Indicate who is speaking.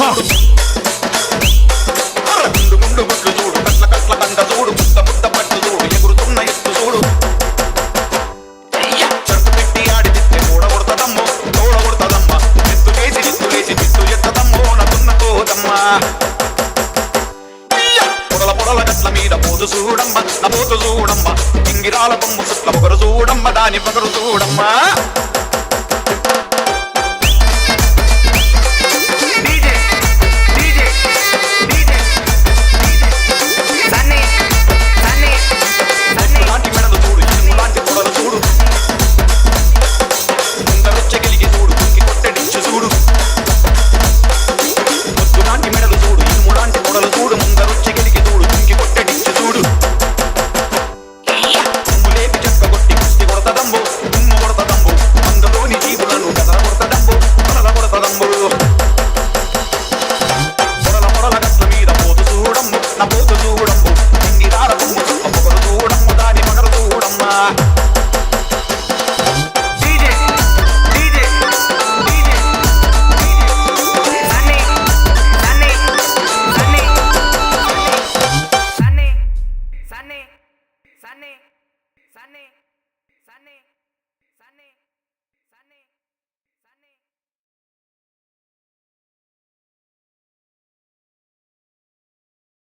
Speaker 1: గుండు గుండు గుడ్లు చూడు, కట్ల కట్ల కండ చూడు, ముద్ద ముద్ద పట్టు చూడు, ఎగురుతున్న ఎత్తు చూడు. చెరుకు పెట్టి ఆడి తిట్టే కూడగొడతదమ్మో, తోడగొడతదమ్మ. ఎత్తులేసి ఎత్తులేసి తిట్టు ఎత్తదమ్మో, నదున్న పోదమ్మా. పొడల పొడల గట్ల మీద పోతు చూడమ్మ, నా పోతు చూడమ్మ. ఇంగిరాల బొమ్ము సుట్ల పొగరు చూడమ్మ, దాని పొగరు చూడమ్మా.
Speaker 2: Sunny.